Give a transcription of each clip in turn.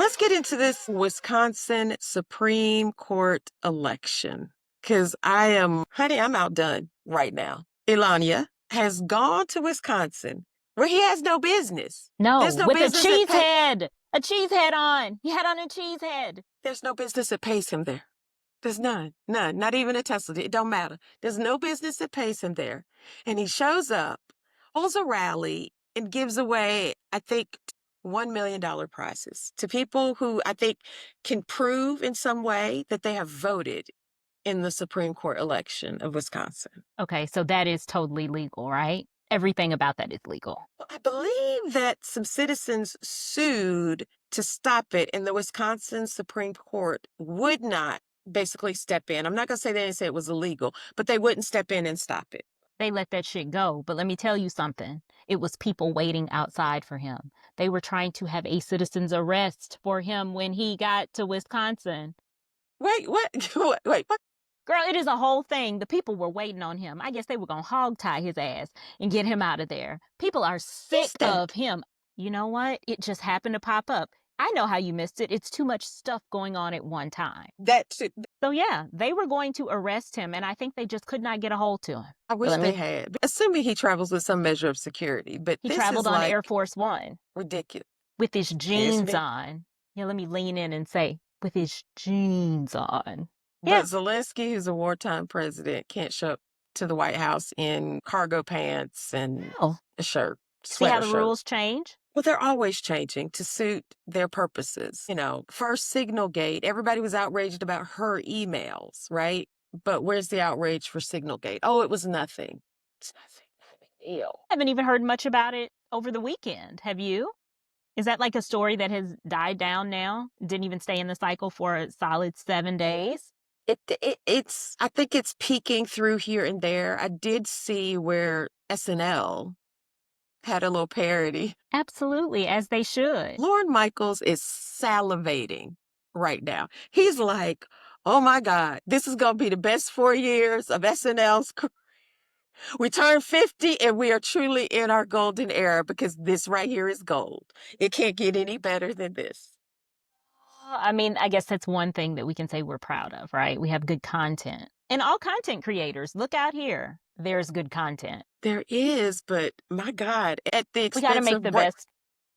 let's get into this Wisconsin Supreme Court election because honey, I'm outdone right now. Elania has gone to Wisconsin where he has no business. No, There's no with a business cheese head. A cheese head on. He had on a cheese head. There's no business that pays him there. There's none, not even a Tesla. It don't matter. There's no business that pays him there. And he shows up, holds a rally, and gives away, I think, $1 million prizes to people who I think can prove in some way that they have voted in the Supreme Court election of Wisconsin. Okay, so that is totally legal, right? Everything about that is legal. I believe that some citizens sued to stop it, and the Wisconsin Supreme Court would not basically step in. I'm not going to say they didn't say it was illegal, but they wouldn't step in and stop it. They let that shit go. But let me tell you something. It was people waiting outside for him. They were trying to have a citizen's arrest for him when he got to Wisconsin. Wait, what? Wait, what? Girl, it is a whole thing. The people were waiting on him. I guess they were going to hog tie his ass and get him out of there. People are sick of him. You know what? It just happened to pop up. I know how you missed it. It's too much stuff going on at one time. So yeah, they were going to arrest him, and I think they just could not get a hold to him. I wish they had. Assuming he travels with some measure of security, but he traveled on Air Force One. Ridiculous. With his jeans on. Yeah, let me lean in and say, with his jeans on. Yeah. But Zelensky, who's a wartime president, can't show up to the White House in cargo pants and a shirt. See how the rules change? Well, they're always changing to suit their purposes. You know, first Signalgate, everybody was outraged about her emails, right? But where's the outrage for Signalgate? Oh, it was nothing. It's nothing. Not a big deal. I haven't even heard much about it over the weekend. Have you? Is that like a story that has died down now? Didn't even stay in the cycle for a solid 7 days? I think it's peeking through here and there. I did see where SNL had a little parody. Absolutely, as they should. Lorne Michaels is salivating right now. He's like, oh my God, this is going to be the best 4 years of SNL's career. We turned 50 and we are truly in our golden era because this right here is gold. It can't get any better than this. I mean, I guess that's one thing that we can say we're proud of, right? We have good content. And all content creators, look out here. There's good content. There is, but my God, at the expense we got to make the best.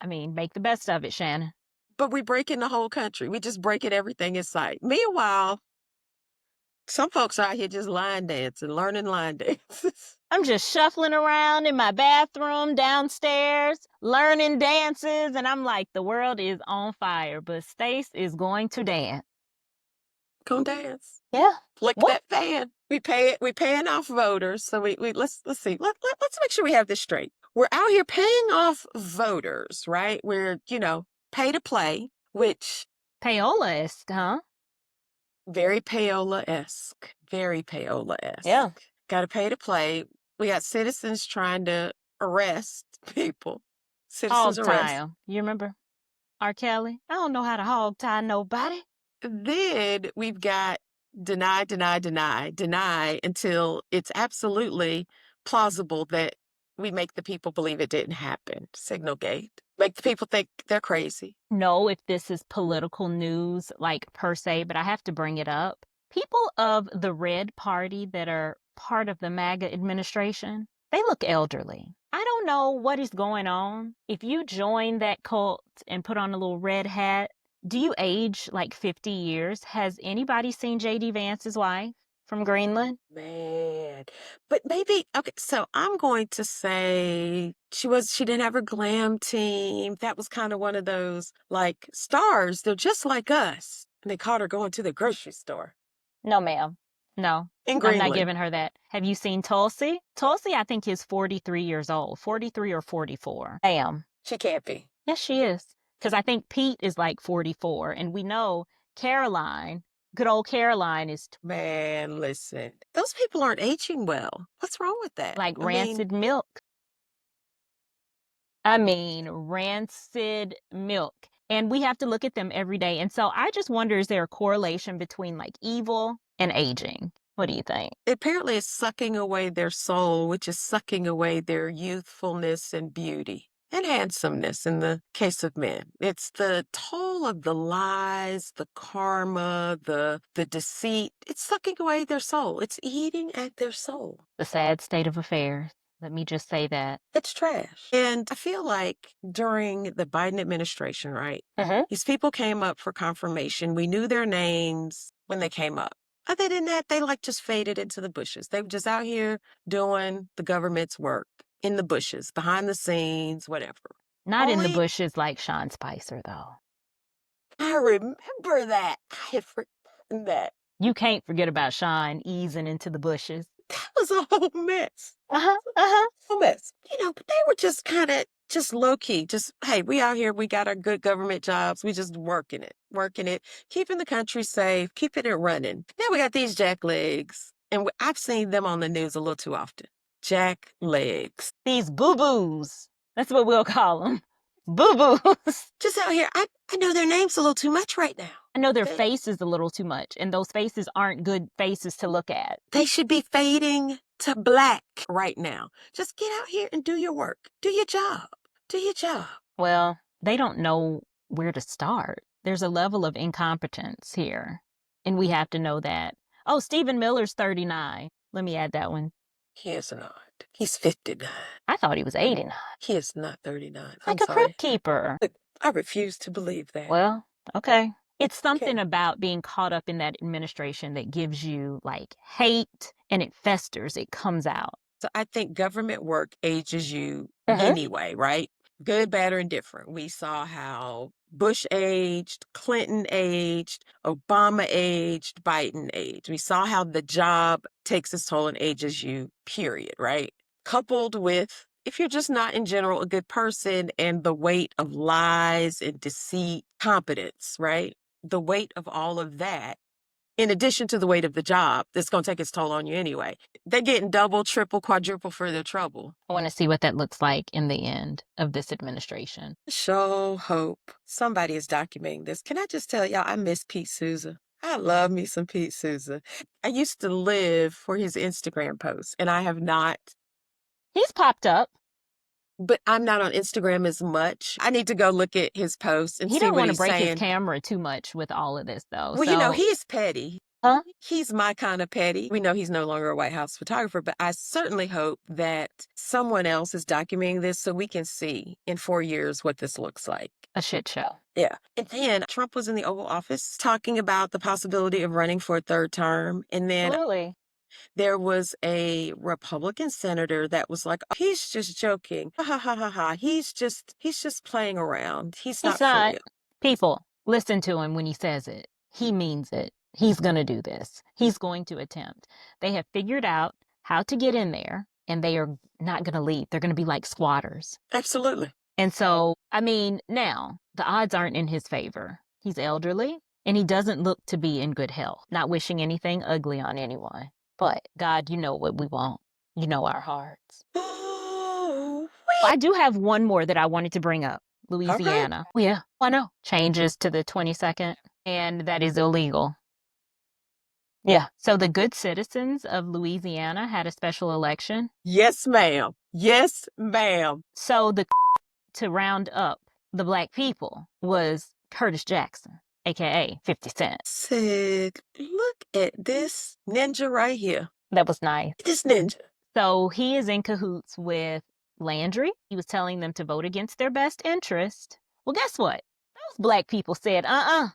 I mean, make the best of it, Shannon. But we break in the whole country. We just breaking everything in sight. Meanwhile, some folks are out here just line dancing, learning line dances. I'm just shuffling around in my bathroom downstairs, learning dances, and I'm like, the world is on fire, but Stace is going to dance. Go dance. Yeah. Flick that fan. We paying off voters. So let's see. Let's make sure we have this straight. We're out here paying off voters, right? We're, pay to play, which Paola-esque, huh? Very Paola-esque. Very Paola-esque. Yeah. Got to pay to play. We got citizens trying to arrest people. Citizens arrest. You remember R. Kelly? I don't know how to hog tie nobody. Then we've got deny until it's absolutely plausible that we make the people believe it didn't happen. Signalgate. Make the people think they're crazy. No, if this is political news, like per se, but I have to bring it up. People of the red party that are part of the MAGA administration, they look elderly. I don't know what is going on. If you join that cult and put on a little red hat, do you age like 50 years? Has anybody seen J.D. Vance's wife from Greenland? Man, but maybe, okay, so I'm going to say she didn't have her glam team. That was kind of one of those like stars. They're just like us. And they caught her going to the grocery store. No, ma'am. No, in Greenland. I'm not giving her that. Have you seen Tulsi? Tulsi, I think, is 43 years old. 43 or 44. Damn. She can't be. Yes, she is. Because I think Pete is like 44. And we know Caroline, good old Caroline is... Man, listen. Those people aren't aging well. What's wrong with that? Like rancid milk. I mean, rancid milk. And we have to look at them every day. And so I just wonder, is there a correlation between like evil and aging? What do you think? Apparently it's sucking away their soul, which is sucking away their youthfulness and beauty. and handsomeness in the case of men. It's the toll of the lies, the karma, the deceit. It's sucking away their soul. It's eating at their soul. The sad state of affairs. Let me just say that. It's trash. And I feel like during the Biden administration, right? These people came up for confirmation. We knew their names when they came up. Other than that, they like just faded into the bushes. They were just out here doing the government's work in the bushes, behind the scenes, whatever. Not in the Only- bushes like Sean Spicer, though. I remember that. I had forgotten that. You can't forget about Sean easing into the bushes. That was a whole mess. Whole mess. But they were just kind of just low key. Just, hey, we out here. We got our good government jobs. We just working it, keeping the country safe, keeping it running. Now we got these jack legs. And I've seen them on the news a little too often. Jack legs. These boo-boos. That's what we'll call them. Boo-boos. Just out here. I know their names a little too much right now. I know their faces a little too much, and those faces aren't good faces to look at. They should be fading to black right now. Just get out here and do your work. Do your job. Do your job. Well, they don't know where to start. There's a level of incompetence here, and we have to know that. Oh, Stephen Miller's 39. Let me add that one. He is not. He's 59. I thought he was 89. He is not 39. Like I'm a sorry. crypt keeper. I refuse to believe that. Well, okay. It's something Okay. about being caught up in that administration that gives you like hate, and it festers, it comes out. So I think government work ages you anyway, right? Good, bad, or indifferent. We saw how Bush aged, Clinton aged, Obama aged, Biden aged. We saw how the job takes its toll and ages you, period, right? Coupled with, if you're just not in general a good person, and the weight of lies and deceit, competence, right? The weight of all of that, in addition to the weight of the job, that's going to take its toll on you anyway. They're getting double, triple, quadruple for their trouble. I want to see what that looks like in the end of this administration. Show hope. Somebody is documenting this. Can I just tell y'all, I miss Pete Souza. I love me some Pete Souza. I used to live for his Instagram posts, and I have not. He's popped up. But I'm not on Instagram as much. I need to go look at his posts and He see don't what want to he's break saying. his camera too much with all of this, though. Well, he's petty. Huh? He's my kind of petty. We know he's no longer a White House photographer, but I certainly hope that someone else is documenting this so we can see in 4 years what this looks like. A shit show. Yeah. And then Trump was in the Oval Office talking about the possibility of running for a third term. And then Really? there was a Republican senator that was like, oh, he's just joking. Ha ha ha ha ha. He's just playing around. He's not for real. People, listen to him when he says it. He means it. He's going to do this. He's going to attempt. They have figured out how to get in there, and they are not going to leave. They're going to be like squatters. Absolutely. And so, I mean, now the odds aren't in his favor. He's elderly, and he doesn't look to be in good health. Not wishing anything ugly on anyone. But God, you know what we want. You know our hearts. I do have one more that I wanted to bring up. Louisiana. Okay. Yeah, I know. Changes to the 22nd, and that is illegal. Yeah. So the good citizens of Louisiana had a special election. Yes, ma'am. Yes, ma'am. So the to round up the black people was Curtis Jackson, aka 50 Cent. Said, look at this ninja right here. That was nice. This ninja. So he is in cahoots with Landry. He was telling them to vote against their best interest. Well, guess what? Those black people said,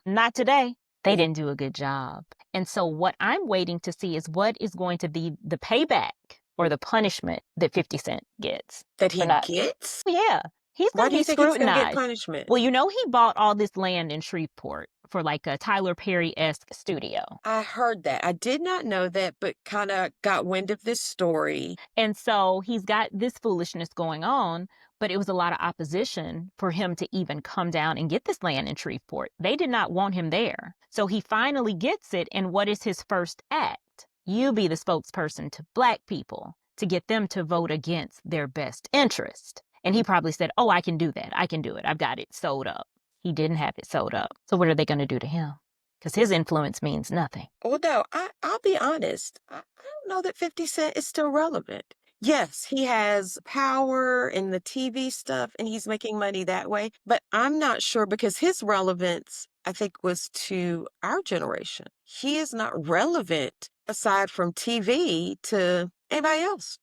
not today. They didn't do a good job. And so what I'm waiting to see is what is going to be the payback or the punishment that 50 Cent gets. That he gets? Yeah. He's Why going do to you be think he's going to scrutinized. get punishment? Well, he bought all this land in Shreveport for like a Tyler Perry-esque studio. I heard that. I did not know that, but kind of got wind of this story. And so he's got this foolishness going on, but it was a lot of opposition for him to even come down and get this land in Shreveport. They did not want him there. So he finally gets it. And what is his first act? You be the spokesperson to black people to get them to vote against their best interest. And he probably said, oh, I can do that. I can do it. I've got it sewed up. He didn't have it sewed up. So what are they going to do to him? Because his influence means nothing. Well, no, I'll be honest. I don't know that 50 Cent is still relevant. Yes, he has power in the TV stuff and he's making money that way. But I'm not sure because his relevance, I think, was to our generation. He is not relevant aside from TV to anybody else.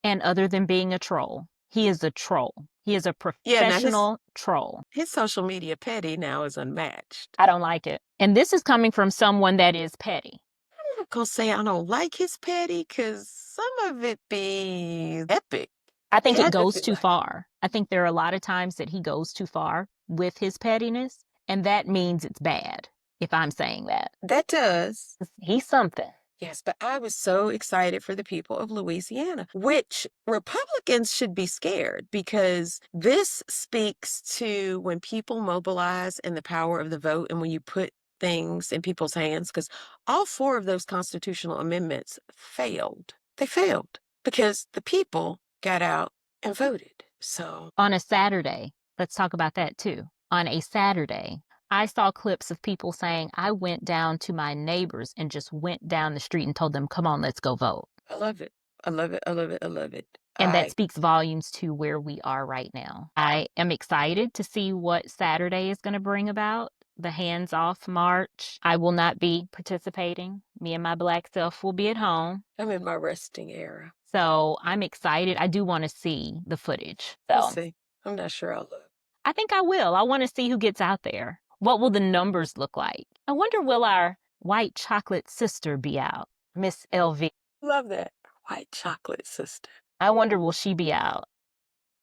And other than being a troll, he is a troll. He is a Yeah, now professional troll. his social media petty now is unmatched. I don't like it. And this is coming from someone that is petty. I'm not gonna say I don't like his petty because some of it be epic. I think Yeah, it goes too like- far. I think there are a lot of times that he goes too far with his pettiness, and that means it's bad, if I'm saying that. That does. He's something. Yes, but I was so excited for the people of Louisiana, which Republicans should be scared because this speaks to when people mobilize and the power of the vote and when you put things in people's hands, because all 4 of those constitutional amendments failed. They failed because the people got out and voted. So On a Saturday, let's talk about that too. On a Saturday, I saw clips of people saying, I went down to my neighbors and just went down the street and told them, come on, let's go vote. I love it. I love it. I love it. I love it. And that speaks volumes to where we are right now. I am excited to see what Saturday is going to bring about. The Hands Off March. I will not be participating. Me and my Black self will be at home. I'm in my resting era. So I'm excited. I do want to see the footage. We'll see. I'm not sure I'll look. I think I will. I want to see who gets out there. What will the numbers look like? I wonder, will our white chocolate sister be out? Miss LV. Love that. White chocolate sister. I wonder, will she be out?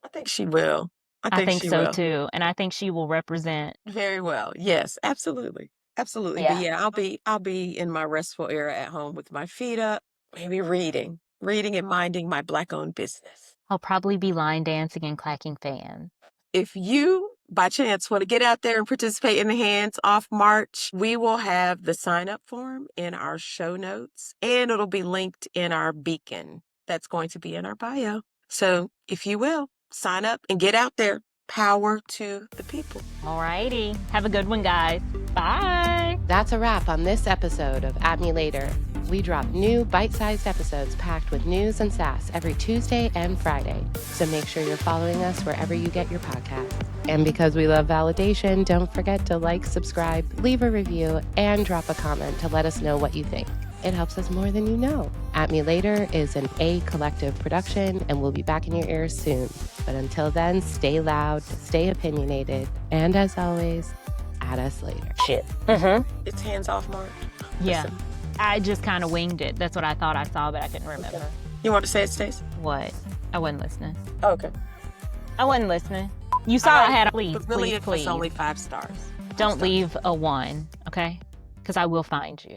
I think she will. I think she so will. too. And I think she will represent. Very well. Yes, absolutely. Absolutely. Yeah. But yeah, I'll be in my restful era at home with my feet up, maybe reading and minding my Black owned business. I'll probably be line dancing and clacking fans. If you by chance want to get out there and participate in the Hands Off March, we will have the sign up form in our show notes and it'll be linked in our beacon that's going to be in our bio. So if you will, sign up and get out there. Power to the people. All righty. Have a good one, guys. Bye. That's a wrap on this episode of At Me Later. We drop new bite-sized episodes packed with news and sass every Tuesday and Friday. So make sure you're following us wherever you get your podcasts. And because we love validation, don't forget to like, subscribe, leave a review, and drop a comment to let us know what you think. It helps us more than you know. At Me Later is an A Collective production, and we'll be back in your ears soon. But until then, stay loud, stay opinionated, and as always, at us later. Shit. It's Hands Off March. Yeah. Listen. I just kind of winged it. That's what I thought I saw, but I couldn't remember. Okay. You want to say it, Stacey? What? I wasn't listening. Okay. I wasn't listening. You saw I had a please, but really, please, it was please. only 5 stars. Don't leave a 1, okay? Because I will find you.